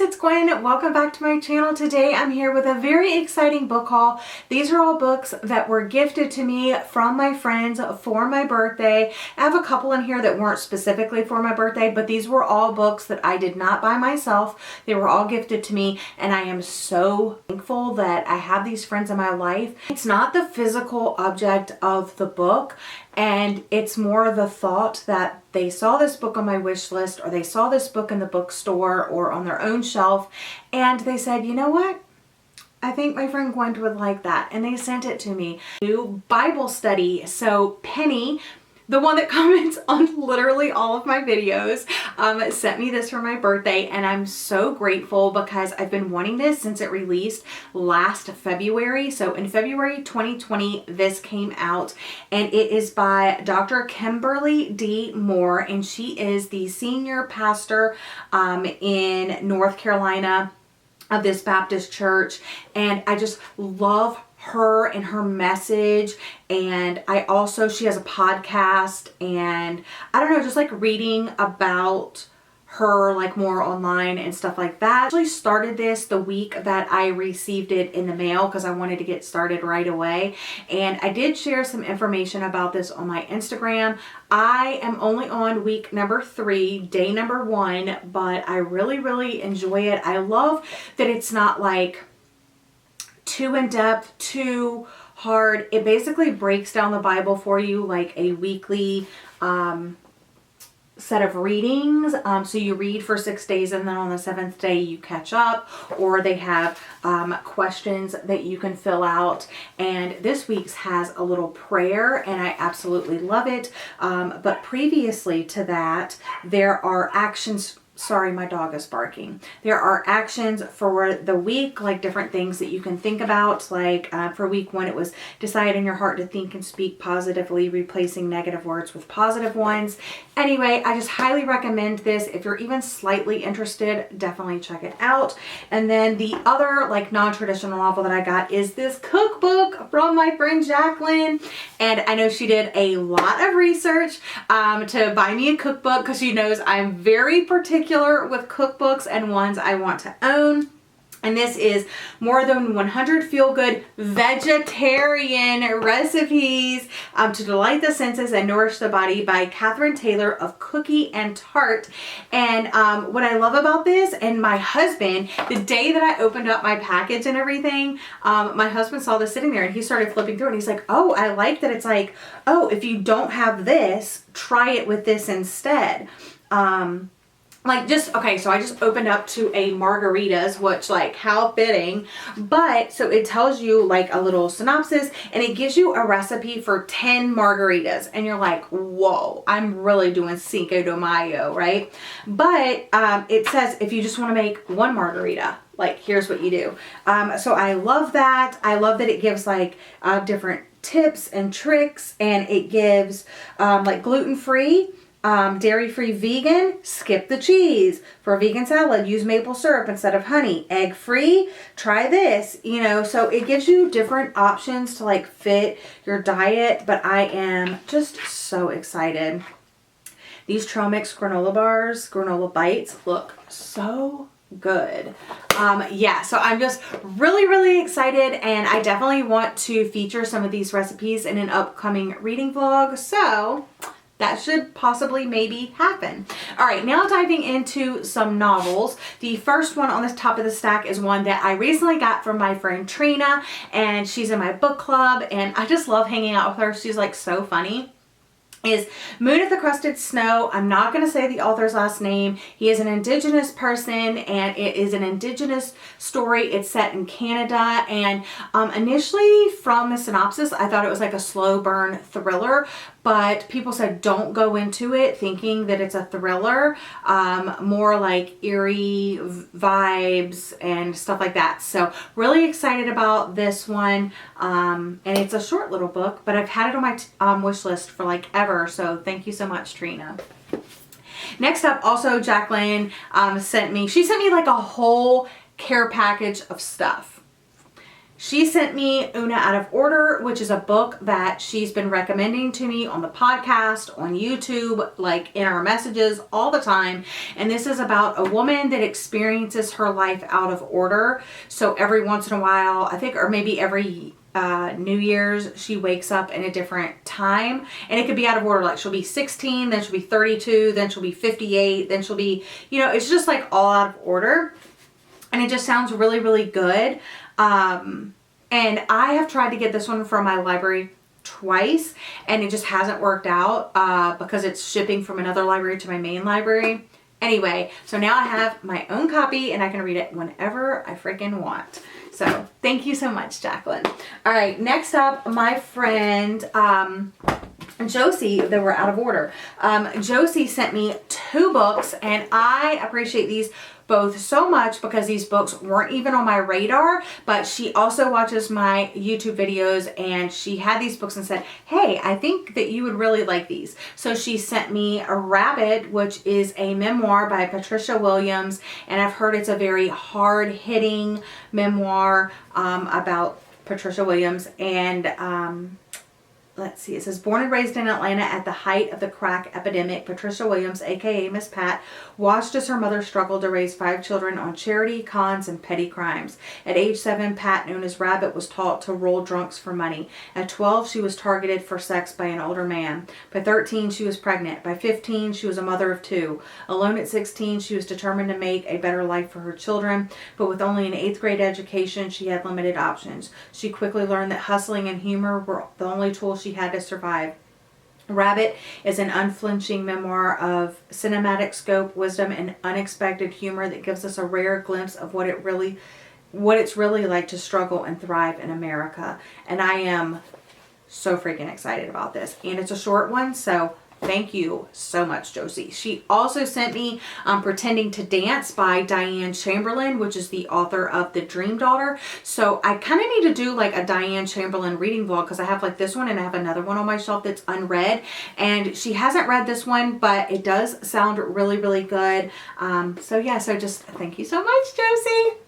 it's Gwen. Welcome back to my channel. Today I'm here with a very exciting book haul. These are all books that were gifted to me from my friends for my birthday. I have a couple in here that weren't specifically for my birthday, but these were all books that I did not buy myself. They were all gifted to me, and I am so thankful that I have these friends in my life. It's not the physical object of the book, and it's more the thought that they saw this book on my wish list, or they saw this book in the bookstore or on their own shelf, and they said, you know what? I think my friend Gwen would like that. And they sent it to me. New Bible study. So Penny, the one that comments on literally all of my videos, sent me this for my birthday, and I'm so grateful because I've been wanting this since it released last February. So in February 2020, this came out, and it is by Dr. Kimberly D. Moore, and she is the senior pastor in North Carolina of this Baptist church, and I just love her and her message. And she has a podcast, and I don't know, just like reading about her like more online and stuff like that. I actually started this the week that I received it in the mail because I wanted to get started right away, and I did share some information about this on my Instagram. I am only on week number 3, day number 1, but I really enjoy it. I love that it's not like too in-depth, too hard. It basically breaks down the Bible for you like a weekly set of readings. So you read for 6 days, and then on the 7th day you catch up, or they have questions that you can fill out. And this week's has a little prayer, and I absolutely love it. But previously to that, there are actions. Sorry, my dog is barking. There are actions for the week, like different things that you can think about. Like for week 1, it was decide in your heart to think and speak positively, replacing negative words with positive ones. Anyway, I just highly recommend this. If you're even slightly interested, definitely check it out. And then the other like non-traditional novel that I got is this cookbook from my friend Jacqueline. And I know she did a lot of research to buy me a cookbook because she knows I'm very particular with cookbooks and ones I want to own. And this is more than 100 feel-good vegetarian recipes to delight the senses and nourish the body by Catherine Taylor of Cookie and Tart. And what I love about this, and my husband, the day that I opened up my package and everything, my husband saw this sitting there, and he started flipping through, and he's like, oh, I like that it's like, oh, if you don't have this, try it with this instead. Okay, so I just opened up to a margaritas, which like how fitting, but so it tells you like a little synopsis, and it gives you a recipe for 10 margaritas, and you're like, whoa, I'm really doing Cinco de Mayo, right? But it says if you just want to make one margarita, like here's what you do. So I love that. I love that it gives like different tips and tricks, and it gives like gluten-free, dairy-free, vegan, skip the cheese. For a vegan salad, use maple syrup instead of honey. Egg-free, try this. You know, so it gives you different options to like fit your diet, but I am just so excited. These trail mix granola bars, granola bites look so good. Yeah, so I'm just really excited, and I definitely want to feature some of these recipes in an upcoming reading vlog. So that should possibly maybe happen. All right, now diving into some novels. The first one on the top of the stack is one that I recently got from my friend Trina, and she's in my book club, and I just love hanging out with her. She's like so funny. Is Moon of the Crusted Snow. I'm not going to say the author's last name. He is an indigenous person, and it is an indigenous story. It's set in Canada, and initially from the synopsis, I thought it was like a slow burn thriller, but people said don't go into it thinking that it's a thriller, more like eerie vibes and stuff like that. So really excited about this one, and it's a short little book, but I've had it on my wish list for like ever, so thank you so much, Trina. Next up, also Jacqueline sent me like a whole care package of stuff. She sent me Una Out of Order, which is a book that she's been recommending to me on the podcast, on YouTube, like in our messages all the time. And this is about a woman that experiences her life out of order. So every once in a while, I think, or maybe every New Year's, she wakes up in a different time, and it could be out of order. Like she'll be 16, then she'll be 32, then she'll be 58, then she'll be, you know, it's just like all out of order. And it just sounds really, really good. And I have tried to get this one from my library twice, and it just hasn't worked out because it's shipping from another library to my main library. Anyway, so now I have my own copy, and I can read it whenever I freaking want. So thank you so much, Jacqueline. All right, next up, my friend Josie, they were out of order. Josie sent me 2 books, and I appreciate these both so much because these books weren't even on my radar, but she also watches my YouTube videos, and she had these books and said, hey, I think that you would really like these. So she sent me 𝒕𝒏𝒏𝒅, which is a memoir by Patricia Williams, and I've heard it's a very hard-hitting memoir about Patricia Williams. And let's see, it says, born and raised in Atlanta at the height of the crack epidemic, Patricia Williams, aka Miss Pat, watched as her mother struggled to raise 5 children on charity, cons, and petty crimes. At age 7, Pat, known as Rabbit, was taught to roll drunks for money. At 12, she was targeted for sex by an older man. By 13, she was pregnant. By 15, she was a mother of 2. Alone at 16, she was determined to make a better life for her children, but with only an 8th grade education, she had limited options. She quickly learned that hustling and humor were the only tools she had to survive. Rabbit is an unflinching memoir of cinematic scope, wisdom, and unexpected humor that gives us a rare glimpse of what it's really like to struggle and thrive in America. And I am so freaking excited about this. And it's a short one, so thank you so much, Josie. She also sent me Pretending to Dance by Diane Chamberlain, which is the author of The Dream Daughter. So I kind of need to do like a Diane Chamberlain reading vlog because I have like this one and I have another one on my shelf that's unread. And she hasn't read this one, but it does sound really, really good. So yeah, so just thank you so much, Josie.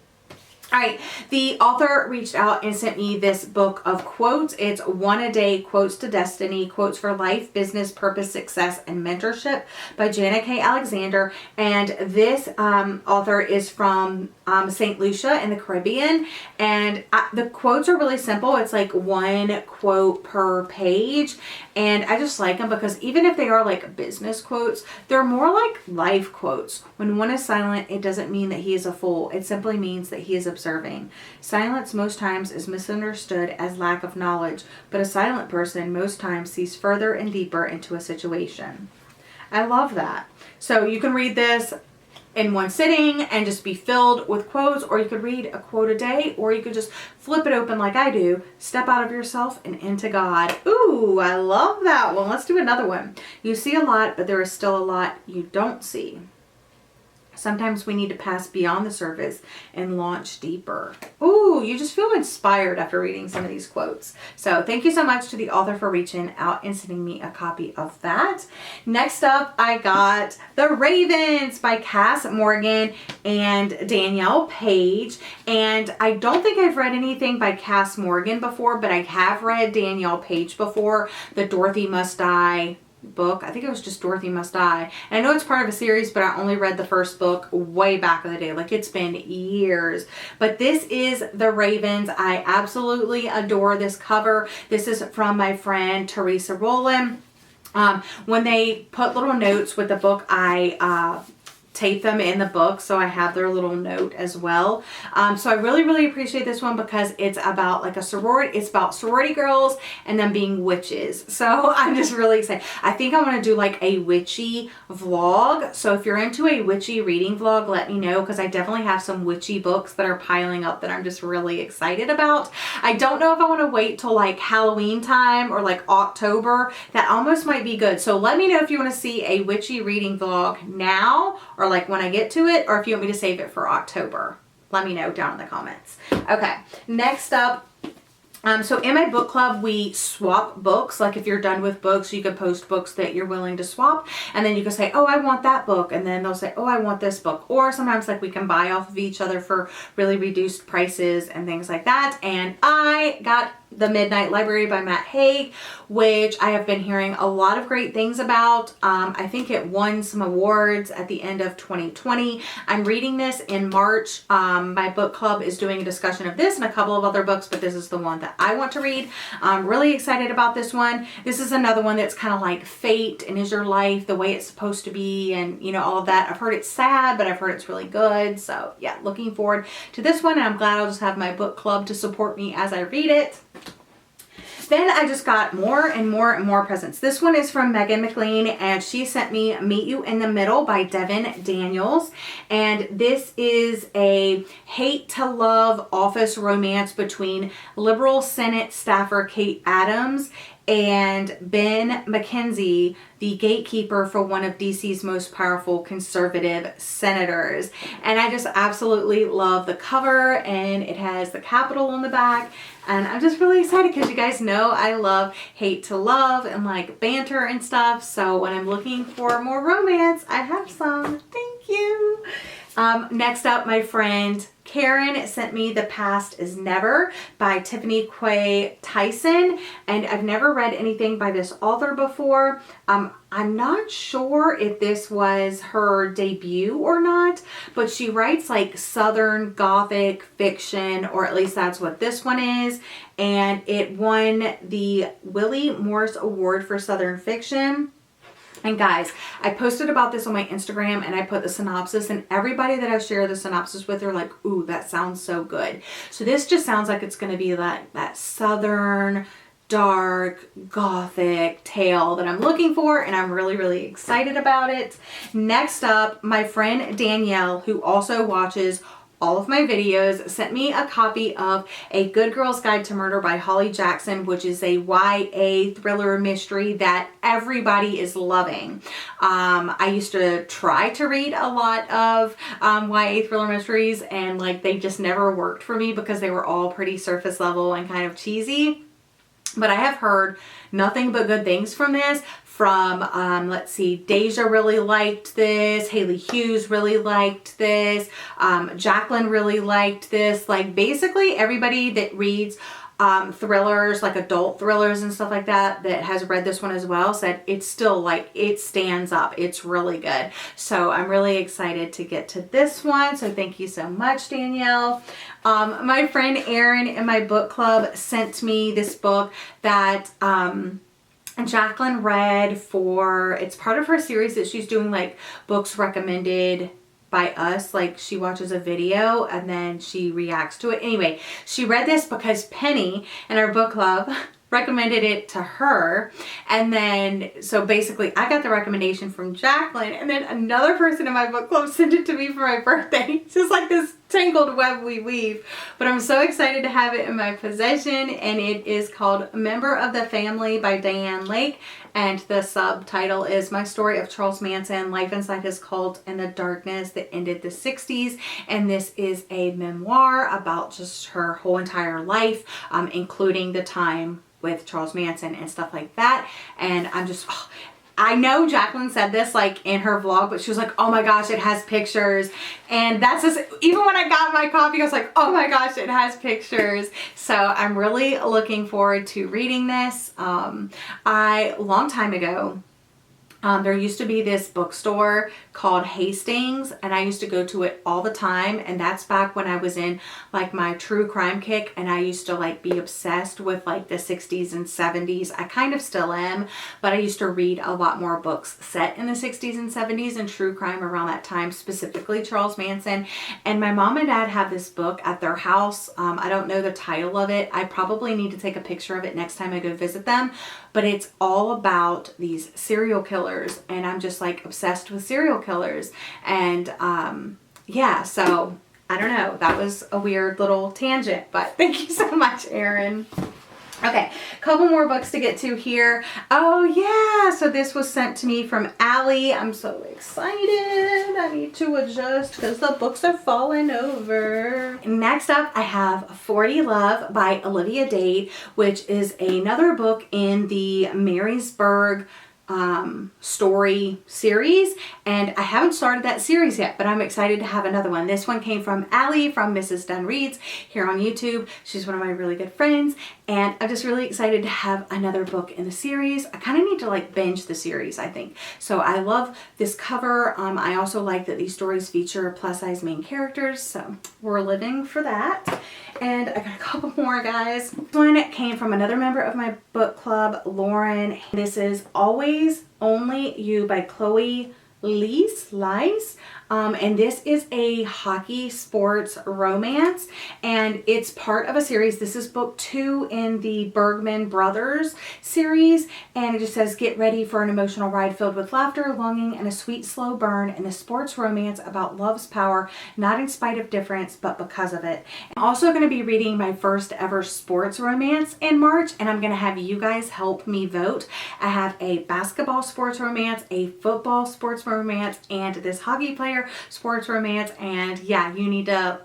All right, the author reached out and sent me this book of quotes. It's 1 a Day Quotes to Destiny, Quotes for Life, Business, Purpose, Success, and Mentorship by 𝒍𝒊𝒏𝒌𝒔. And this author is from St. Lucia in the Caribbean. And the quotes are really simple. It's like 1 quote per page. And I just like them because even if they are like business quotes, they're more like life quotes. When one is silent, it doesn't mean that he is a fool. It simply means that he is observing. Silence most times is misunderstood as lack of knowledge, but a silent person most times sees further and deeper into a situation. I love that. So you can read this in one sitting and just be filled with quotes, or you could read a quote a day, or you could just flip it open like I do, step out of yourself and into God. Ooh, I love that one. Let's do another one. You see a lot, but there is still a lot you don't see. Sometimes we need to pass beyond the surface and launch deeper. Ooh, you just feel inspired after reading some of these quotes. So thank you so much to the author for reaching out and sending me a copy of that. Next up, I got The Ravens by Cass Morgan and Danielle Page. And I don't think I've read anything by Cass Morgan before, but I have read Danielle Page before, the Dorothy Must Die book. I think it was just Dorothy Must Die. And I know it's part of a series, but I only read the first book way back in the day. Like, it's been years. But this is The Ravens. I absolutely adore this cover. This is from my friend 𝒕𝒐𝒅𝒄𝒂𝒔𝒕. When they put little notes with the book, I tape them in the book, so I have their little note as well. So I really, really appreciate this one because it's about like a sorority. It's about sorority girls and them being witches. So I'm just really excited. I think I want to do like a witchy vlog. So if you're into a witchy reading vlog, let me know, because I definitely have some witchy books that are piling up that I'm just really excited about. I don't know if I want to wait till like Halloween time or like October. That almost might be good. So let me know if you want to see a witchy reading vlog now, or like when I get to it, or if you want me to save it for October. Let me know down in the comments. Okay, next up, So in my book club, we swap books. Like if you're done with books, you can post books that you're willing to swap. And then you can say, oh, I want that book. And then they'll say, oh, I want this book. Or sometimes like we can buy off of each other for really reduced prices and things like that. And I got The Midnight Library by Matt Haig, which I have been hearing a lot of great things about. I think it won some awards at the end of 2020. I'm reading this in March. My book club is doing a discussion of this and a couple of other books, but this is the one that I want to read. I'm really excited about this one. This is another one that's kind of like fate and is your life the way it's supposed to be, and you know, all of that. I've heard it's sad, but I've heard it's really good. So yeah, looking forward to this one, and I'm glad I'll just have my book club to support me as I read it. Then I just got more and more and more presents. This one is from Megan McLean, and she sent me Meet You in the Middle by Devin Daniels. And this is a hate to love office romance between liberal Senate staffer Kate Adams and Ben McKenzie, the gatekeeper for one of DC's most powerful conservative senators. And I just absolutely love the cover, and it has the Capitol on the back. And I'm just really excited because you guys know I love hate to love and like banter and stuff. So when I'm looking for more romance, I have some. Thank you. Next up, my friend Karen sent me The Past Is Never by 𝒑𝒊𝒏𝒅 Tyson, and I've never read anything by this author before. I'm not sure if this was her debut or not, but she writes like Southern Gothic fiction, or at least that's what this one is, and it won the Willie Morris Award for Southern Fiction. And guys, I posted about this on my Instagram, and I put the synopsis, and everybody that I share the synopsis with are like, ooh, that sounds so good. So this just sounds like it's going to be that Southern, dark, Gothic tale that I'm looking for, and I'm really, really excited about it. Next up, my friend Danielle, who also watches all of my videos, sent me a copy of A Good Girl's Guide to Murder by Holly Jackson, which is a YA thriller mystery that everybody is loving. I used to try to read a lot of YA thriller mysteries, and like they just never worked for me because they were all pretty surface level and kind of cheesy. But I have heard nothing but good things from this. From, let's see, Deja really liked this, Haley Hughes really liked this, Jacqueline really liked this. Like basically everybody that reads thrillers, like adult thrillers and stuff like that, that has read this one as well, said it's still like, it stands up. It's really good. So I'm really excited to get to this one. So thank you so much, Danielle. My friend Erin in my book club sent me this book that, Jacqueline read for, it's part of her series that she's doing, like books recommended by us. Like she watches a video and then she reacts to it. Anyway, she read this because Penny in our book club recommended it to her. And then, so basically I got the recommendation from Jacqueline, and then another person in my book club sent it to me for my birthday. It's just like this tangled web we weave, but I'm so excited to have it in my possession. And it is called Member of the Family by Diane Lake, and the subtitle is My Story of Charles Manson, Life Inside His Cult and the Darkness That Ended the 60s. And this is a memoir about just her whole entire life, including the time with Charles Manson and stuff like that. And I'm just, I know Jacqueline said this like in her vlog, but she was like, oh my gosh, it has pictures. And that's just, even when I got my copy, I was like, oh my gosh, it has pictures. So I'm really looking forward to reading this. Long time ago, there used to be this bookstore called Hastings, and I used to go to it all the time. And that's back when I was in like my true crime kick, and I used to like be obsessed with like the 60s and 70s. I kind of still am, but I used to read a lot more books set in the 60s and 70s and true crime around that time, specifically Charles Manson. And my mom and dad have this book at their house. I don't know the title of it. I probably need to take a picture of it next time I go visit them, but it's all about these serial killers, and I'm just like obsessed with serial killers. And yeah, so I don't know, that was a weird little tangent, but thank you so much, Erin. Okay, couple more books to get to here. Oh yeah, so this was sent to me from Allie. I'm so excited. I need to adjust because the books are falling over. Next up, I have 40 Love by Olivia Dade, which is another book in the Marysburg story series, and I haven't started that series yet, but I'm excited to have another one. This one came from Allie from Mrs. Dunn Reads here on YouTube. She's one of my really good friends, and I'm just really excited to have another book in the series. I kind of need to like binge the series, I think. So I love this cover. I also like that these stories feature plus size main characters, so we're living for that. And I got a couple more, guys. This one came from another member of my book club, Lauren. This is Always Only You by Chloe Lice. And this is a hockey sports romance, and it's part of a series. This is book 2 in the Bergman Brothers series, and it just says, get ready for an emotional ride filled with laughter, longing, and a sweet slow burn in a sports romance about love's power, not in spite of difference, but because of it. I'm also going to be reading my first ever sports romance in March, and I'm going to have you guys help me vote. I have a basketball sports romance, a football sports romance, and this hockey player sports romance. And yeah, you need to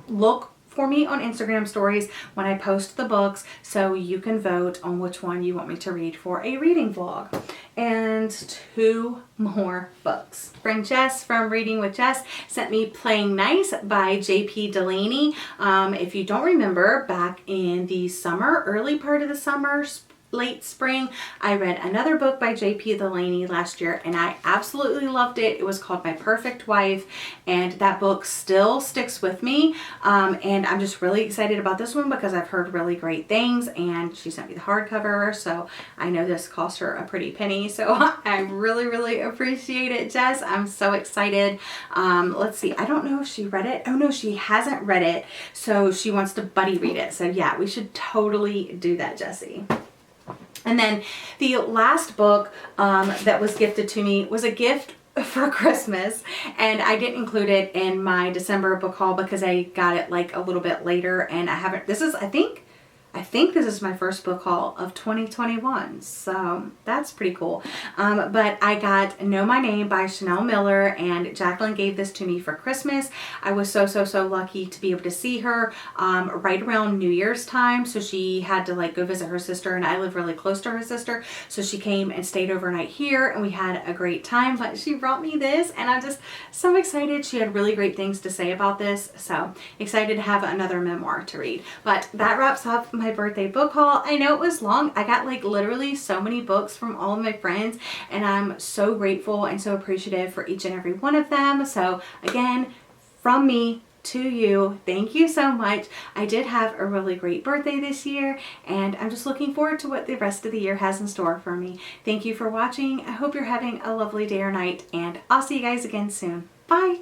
look for me on Instagram stories when I post the books so you can vote on which one you want me to read for a reading vlog. And 2 more books. Friend Jess from Reading with Jess sent me Playing Nice by J.P. Delaney. If you don't remember, back in the summer, early part of the summer, late spring, I read another book by J.P. Delaney last year, and I absolutely loved it. It was called My Perfect Wife, and that book still sticks with me. And I'm just really excited about this one because I've heard really great things, and she sent me the hardcover, so I know this cost her a pretty penny, so I really, really appreciate it, Jess. I'm so excited. Let's see, I don't know if she read it. Oh no, she hasn't read it, so she wants to buddy read it. So yeah, we should totally do that, Jessie. And then the last book that was gifted to me was a gift for Christmas, and I didn't include it in my December book haul because I got it like a little bit later, and I haven't, this is, I think this is my first book haul of 2021, so that's pretty cool. But I got Know My Name by Chanel Miller, and Jacqueline gave this to me for Christmas. I was so lucky to be able to see her right around New Year's time, so she had to like go visit her sister, and I live really close to her sister, so she came and stayed overnight here, and we had a great time. But she brought me this, and I'm just so excited. She had really great things to say about this, so excited to have another memoir to read. But that wraps up my birthday book haul. I know it was long. I got like literally so many books from all of my friends, and I'm so grateful and so appreciative for each and every one of them. So again, from me to you, thank you so much. I did have a really great birthday this year, and I'm just looking forward to what the rest of the year has in store for me. Thank you for watching. I hope you're having a lovely day or night, and I'll see you guys again soon. Bye.